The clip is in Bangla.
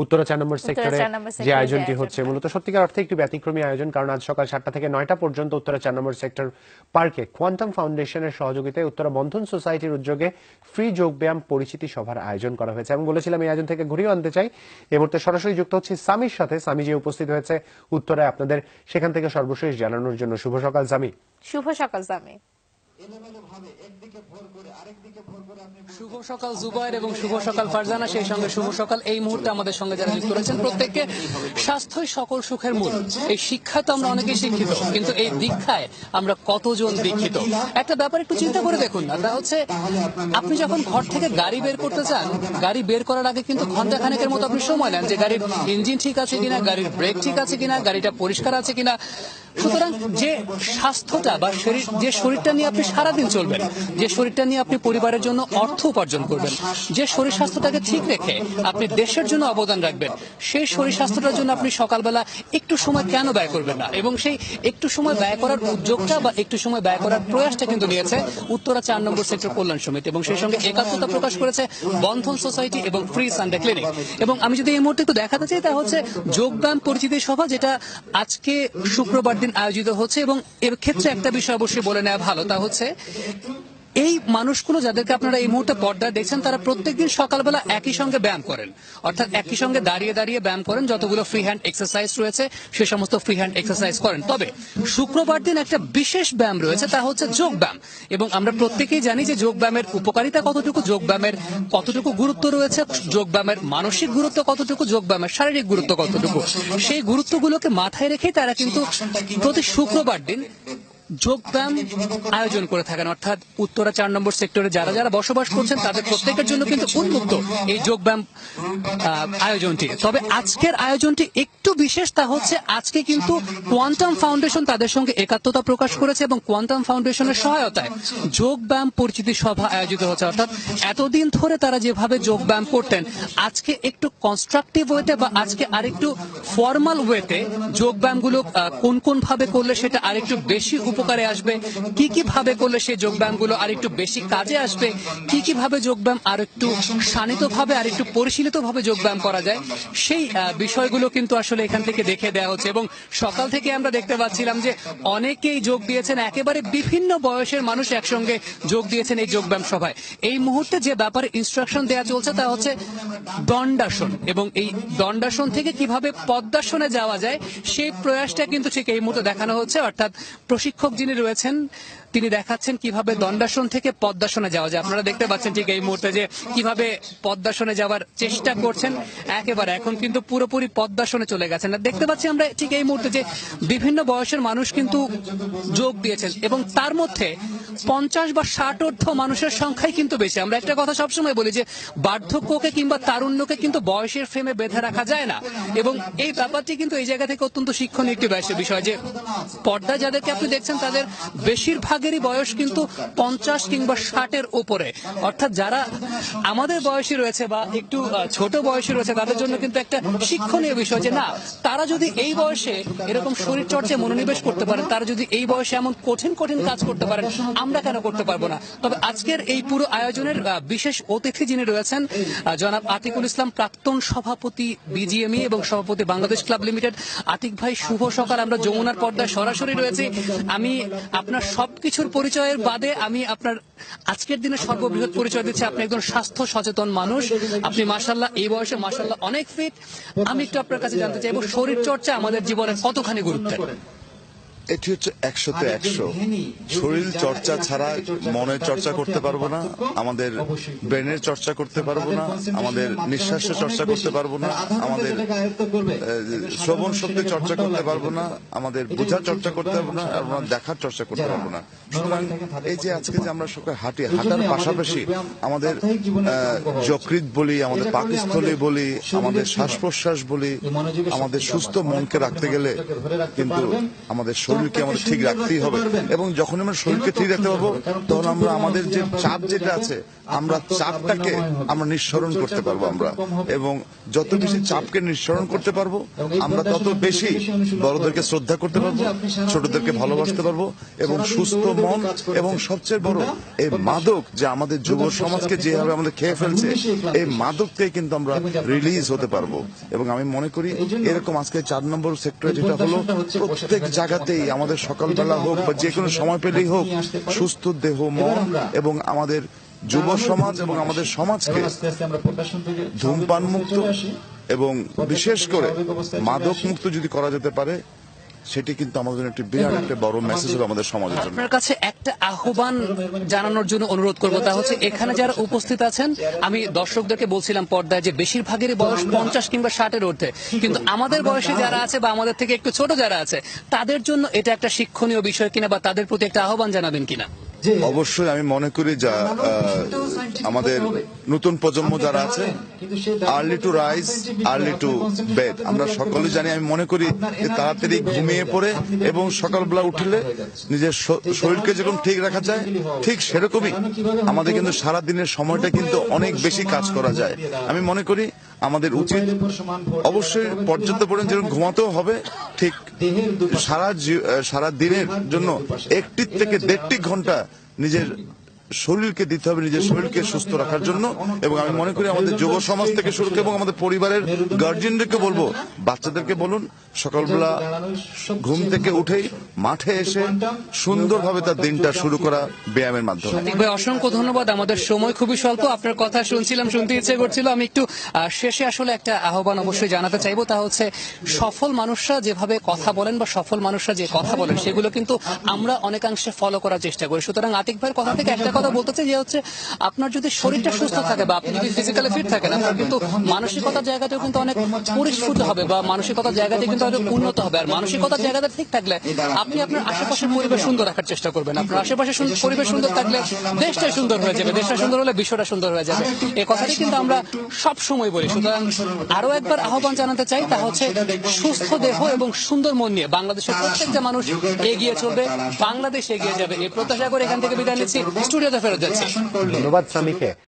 উত্তরা 4 নম্বর সেক্টরে যে আয়োজনটি হচ্ছে মূলত সত্যিকার অর্থে একটি ব্যতিক্রমী আয়োজন, কারণ আজ সকাল 7টা থেকে 9টা পর্যন্ত উত্তরা 4 নম্বর সেক্টর পার্কে কোয়ান্টাম ফাউন্ডেশনের সহযোগিতায় উত্তরা বন্ধন সোসাইটির উদ্যোগে ফ্রি যোগব্যায়াম পরিচিতি সভার আয়োজন করা হয়েছে। আমি বলেছিলাম এই আয়োজন থেকে ঘুরিয়ে আনতে চাই। এই মুহূর্তে সরাসরি যুক্ত হচ্ছে সামির সাথে। সামি যে উপস্থিত হয়েছে উত্তরায় আপনাদের সেখান থেকে সর্বশেষ জানানোর জন্য। শুভ সকাল সামি। শুভ সকাল সামি। শুভ সকাল জুবায়ের এবং শুভ সকাল ফারজানা, সেই সঙ্গে শুভ সকাল এই মুহূর্তে আমাদের সঙ্গে যারা যুক্ত রয়েছেন প্রত্যেককে। স্বাস্থ্যই সকল সুখের মূল। এই শিক্ষা তো আমরা অনেকেই শিক্ষিত, কিন্তু এই দীক্ষায় আমরা কতজন দীক্ষিত? একটা ব্যাপার একটু চিন্তা করে দেখুন না, তা হচ্ছে আপনি যখন ঘর থেকে গাড়ি বের করতে চান, গাড়ি বের করার আগে কিন্তু ঘন্টা খানেকের মতো আপনি সময় নেন যে গাড়ির ইঞ্জিন ঠিক আছে কিনা, গাড়ির ব্রেক ঠিক আছে কিনা, গাড়িটা পরিষ্কার আছে কিনা। সুতরাং যে স্বাস্থ্যটা বা যে শরীরটা নিয়ে আপনি সারাদিন চলবেন, যে শরীরটা নিয়ে আপনি পরিবারের জন্য অর্থ উপার্জন করবেন, যে শরীর স্বাস্থ্যটাকে ঠিক রেখে আপনি দেশের জন্য অবদান রাখবেন, সেই শরীর স্বাস্থ্যটার জন্য আপনি সকালবেলা একটু সময় কেন ব্যয় করবেন না? এবং সেই একটু সময় ব্যয় করার উদ্যোগটা বা একটু সময় ব্যয় করার প্রয়াসটা কিন্তু নিয়েছে উত্তরা 4 নম্বর সেক্টর কল্যাণ সমিতি, এবং সেই সঙ্গে একাত্মতা প্রকাশ করেছে বন্ধন সোসাইটি এবং ফ্রি সানডে ক্লিনিক। এবং আমি যদি এই মুহূর্তে একটু দেখাতে চাই, তা হচ্ছে যোগব্যায়াম পরিচিতি সভা, যেটা আজকে শুক্রবার দিন আয়োজিত হচ্ছে। এবং এর ক্ষেত্রে একটা বিষয় অবশ্যই বলে নেওয়া ভালো, তা হচ্ছে এই মানুষগুলো যাদেরকে আপনারা এই মুহূর্তে পর্দায় দেখছেন, তারা প্রত্যেকদিন সকালবেলা একই সঙ্গে ব্যায়াম করেন, অর্থাৎ একই সঙ্গে দাঁড়িয়ে দাঁড়িয়ে ব্যায়াম করেন। যতগুলো ফ্রি হ্যান্ড এক্সারসাইজ রয়েছে সে সমস্ত ফ্রি হ্যান্ড এক্সারসাইজ করেন। তবে শুক্রবার দিন একটা বিশেষ ব্যায়াম রয়েছে, তা হচ্ছে যোগ ব্যায়াম। এবং আমরা প্রত্যেকেই জানি যে যোগ ব্যায়ামের উপকারিতা কতটুকু, যোগ ব্যায়ামের কতটুকু গুরুত্ব রয়েছে, যোগ ব্যায়ামের মানসিক গুরুত্ব কতটুকু, যোগ ব্যায়ামের শারীরিক গুরুত্ব কতটুকু। সেই গুরুত্বগুলোকে মাথায় রেখেই তারা কিন্তু প্রতি শুক্রবার দিন যোগব্যায়াম আয়োজন করে থাকেন। অর্থাৎ উত্তরা 4 নম্বর সেক্টরে যারা যারা বসবাস করছেন তাদের প্রত্যেকের জন্য কিন্তু উন্মুক্ত এই যোগব্যায়াম আয়োজনটি। তবে আজকের আয়োজনটি একটু বিশেষ, তা হচ্ছে আজকে কিন্তু কোয়ান্টাম ফাউন্ডেশন তাদের সঙ্গে একাত্মতা প্রকাশ করেছে এবং কোয়ান্টাম ফাউন্ডেশনের সহায়তায় যোগব্যায়াম পরিচিতি সভা আয়োজিত হচ্ছে। অর্থাৎ এতদিন ধরে তারা যেভাবে যোগব্যায়াম করতেন, আজকে একটু কনস্ট্রাকটিভ ওয়েতে বা আজকে আরেকটু ফর্মাল ওয়েতে যোগব্যায়ামগুলো কোন কোন ভাবে করলে সেটা আরেকটু বেশি উপকারে আসবে, কি কি ভাবে করলে সেই যোগব্যায়ামগুলো আরেকটু বেশি কাজে আসবে, কি কি ভাবে যোগব্যায়াম আরেকটু শানিতভাবে আরেকটু পরিশীলিতভাবে যোগব্যায়াম করা যায়, সেই বিষয়গুলো কিন্তু আসলে এখান থেকে দেখে দেওয়া হচ্ছে। এবং সকাল থেকে আমরা দেখতে পাচ্ছিলাম যে অনেকেই যোগ দিয়েছেন, একেবারে বিভিন্ন বয়সের মানুষ একসঙ্গে যোগ দিয়েছেন এই যোগব্যায়াম সভায়। এই মুহূর্তে যে ব্যাপারে ইনস্ট্রাকশন দেওয়া চলছে তা হচ্ছে দণ্ডাসন, এবং এই দণ্ডাসন থেকে কিভাবে পদ্মাসনে যাওয়া যায় সেই প্রয়াসটা কিন্তু ঠিক এই মুহূর্তে দেখানো হচ্ছে। অর্থাৎ প্রশিক্ষক যিনি রয়েছেন তিনি দেখাচ্ছেন কিভাবে দণ্ডাসন থেকে পদ্মাসনে যাওয়া যায়। আপনারা দেখতে পাচ্ছেন ঠিক এই মুহূর্তে যে কিভাবে পদ্মাসনে যাওয়ার চেষ্টা করছেন, একেবারে এখন কিন্তু পুরোপুরি পদ্মাসনে চলে গেছেন। দেখতে পাচ্ছি আমরা ঠিক এই মুহূর্তে যে বিভিন্ন বয়সের মানুষ কিন্তু যোগ দিয়েছেন, এবং তার মধ্যে 50 বা 60 ঊর্ধ্ব মানুষের সংখ্যাই কিন্তু বেশি। আমরা একটা কথা সবসময় বলি যে বার্ধক্যকে কিংবা তারুণ্যকে কিন্তু বয়সের ফ্রেমে বেঁধে রাখা যায় না, এবং এই ব্যাপারটি কিন্তু এই জায়গা থেকে অত্যন্ত শিক্ষণীয় একটি বিষয় যে পর্দায় যাদেরকে আপনি দেখছেন তাদের বেশিরভাগেরই বয়স কিন্তু 50 কিংবা 60-এর উপরে। অর্থাৎ যারা আমাদের বয়সী রয়েছে বা একটু ছোট বয়সী রয়েছে তাদের জন্য কিন্তু একটা শিক্ষণীয় বিষয় যে না, তারা যদি এই বয়সে এরকম শরীর চর্চায় মনোনিবেশ করতে পারেন, তারা যদি এই বয়সে এমন কঠিন কঠিন কাজ করতে পারেন, আমরা কেন করতে পারবো না? তবে আজকের এই পুরো আয়োজনের বিশেষ অতিথি যিনি রয়েছেন জনাব আতিকুল ইসলাম, প্রাক্তন সভাপতি বিজিএমই এবং সভাপতি বাংলাদেশ ক্লাব লিমিটেড। আতিক ভাই, শুভ সকাল। আমরা যমুনার পর্দায় সরাসরি রয়েছি। আমি আপনার সবকিছুর পরিচয়ের বাদে আমি আপনার আজকের দিনে সর্ববৃহৎ পরিচয় দিচ্ছি। আপনি একজন স্বাস্থ্য সচেতন মানুষ, আপনি মাশাআল্লাহ এই বয়সে মাশাআল্লাহ অনেক ফিট। আমি একটু আপনার কাছে জানতে চাইবো শরীর চর্চা আমাদের জীবনের কতখানি গুরুত্বের? এটি হচ্ছে 100-তে 100। শরীর চর্চা ছাড়া মনের চর্চা করতে পারবো না, আমাদের ব্রেনের চর্চা করতে পারবো না, আমাদের নিঃশ্বাসের চর্চা করতে পারবো না, আমাদের শ্রবণ শক্তি চর্চা করতে পারবো না, আমাদের বোঝার চর্চা করতে পারবো না, আমরা দেখার চর্চা করতে পারবো না। সুতরাং এই যে আজকে যে আমরা সকালে হাঁটি, হাঁটার পাশাপাশি আমাদের যকৃৎ বলি, আমাদের পাকস্থলী বলি, আমাদের শ্বাস প্রশ্বাস বলি, আমাদের সুস্থ মনকে রাখতে গেলে কিন্তু আমাদের শরীর শরীরকে আমাদের ঠিক রাখতেই হবে, এবং যখন আমরা শরীরকে ঠিক রাখতে পারবো তখন আমরা আমাদের যে চাপ যেটা আছে আমরা চাপটাকে আমরা নিঃসরণ করতে পারবো আমরা, এবং যত বেশি চাপকে নিঃসরণ করতে পারবো আমরা তত বেশি বড়দেরকে শ্রদ্ধা করতে পারবো, ছোটদেরকে ভালোবাসতে পারবো, এবং সুস্থ মন, এবং সবচেয়ে বড় এই মাদক যে আমাদের যুব সমাজকে যেভাবে আমাদের খেয়ে ফেলছে এই মাদক থেকে কিন্তু আমরা রিলিজ হতে পারবো। এবং আমি মনে করি এরকম আজকে 4 নম্বর সেক্টরে যেটা হলো প্রত্যেক জায়গাতেই আমাদের সকালবেলা হোক বা যে কোনো সময় পেলেই হোক সুস্থ দেহ মন এবং আমাদের যুব সমাজ এবং আমাদের সমাজকে ধূমপান মুক্ত এবং বিশেষ করে মাদক মুক্ত যদি করা যেতে পারে সেটি কিন্তু আমাদের একটি বিরাট একটা বড় মেসেজ হবে আমাদের সমাজের জন্য। আপনার কাছে একটা আহ্বান জানানোর জন্য অনুরোধ করবো, তা হচ্ছে এখানে যারা উপস্থিত আছেন আমি দর্শকদেরকে বলছিলাম পর্দায় যে বেশিরভাগেরই বয়স 50 কিংবা 60-এর ঊর্ধ্বে, কিন্তু আমাদের বয়সে যারা আছে বা আমাদের থেকে একটু ছোট যারা আছে তাদের জন্য এটা একটা শিক্ষণীয় বিষয় কিনা বা তাদের প্রতি একটা আহ্বান জানাবেন কিনা? অবশ্যই আমি মনে করি যা আমাদের নতুন প্রজন্ম যারা আছে early to rise early to bed, আমরা সকলে জানি, আমি মনে করি যে তাড়াতাড়ি ঘুমিয়ে পড়ে এবং সকালবেলা উঠলে নিজের শরীরকে যেরকম ঠিক রাখা যায় ঠিক সেরকমই আমাদের কিন্তু সারা দিনের সময়টা কিন্তু অনেক বেশি কাজ করা যায়। আমি মনে করি আমাদের উচিত অবশ্যই পর্যাপ্ত পরিমাণ যেরকম ঘুমাতেও হবে, ঠিক সারা দিনের জন্য 1 থেকে 1.5 ঘন্টা নিজের শরীরকে দিতে হবে, নিজের শরীরকে সুস্থ রাখার জন্য। এবং আমি মনে করি আমাদের যুব সমাজ থেকে শুরু করে এবং আমাদের পরিবারের গার্জিয়ানদেরকে বলবো, বাচ্চাদেরকে বলুন সকালবেলা ঘুম থেকে উঠেই মাঠে এসে সুন্দরভাবে তার দিনটা শুরু করা ব্যায়ামের মাধ্যমে। ভাই অসংখ্য ধন্যবাদ, আমাদের সময় খুবই স্বল্প, আপনার কথা শুনছিলাম, শুনতে ইচ্ছে করছিল। আমি একটু শেষে আসলে একটা আহ্বান অবশ্যই জানাতে চাইবো, তা হচ্ছে সফল মানুষরা যেভাবে কথা বলেন বা সফল মানুষরা যে কথা বলেন সেগুলো কিন্তু আমরা অনেকাংশে ফলো করার চেষ্টা করি। সুতরাং আতিক ভাইয়ের কথা থেকে একটা কথা বলতে চাই যে হচ্ছে আপনার যদি শরীরটা সুস্থ থাকে বা আপনি যদি ফিজিক্যালি ফিট থাকেন আপনার কিন্তু মানসিকতার জায়গাতেও কিন্তু অনেক পরিস্ফুট হবে বা মানসিকতার জায়গাতে কিন্তু অনেক উন্নত হবে। আর মানসিকতার জায়গাতে ঠিক থাকলে আপনি আপনার আশেপাশের পরিবেশ সুন্দর রাখার চেষ্টা করবেন। আপনার আশেপাশে পরিবেশ সুন্দর থাকলে দেশটা সুন্দর হয়ে যাবে, দেশটা সুন্দর হলে বিশ্বটা সুন্দর হয়ে যাবে। এই কথাটি কিন্তু আমরা সব সময় বলি। সুতরাং আরো একবার আহ্বান জানাতে চাই, তা হচ্ছে সুস্থ দেহ এবং সুন্দর মন নিয়ে বাংলাদেশের প্রত্যেকটা মানুষ এগিয়ে চলবে, বাংলাদেশ এগিয়ে যাবে। এই প্রত্যাশা করে এখান থেকে বিদায় নিচ্ছি, স্টুডিওতে ফেরত যাচ্ছি। ধন্যবাদ স্বামীকে।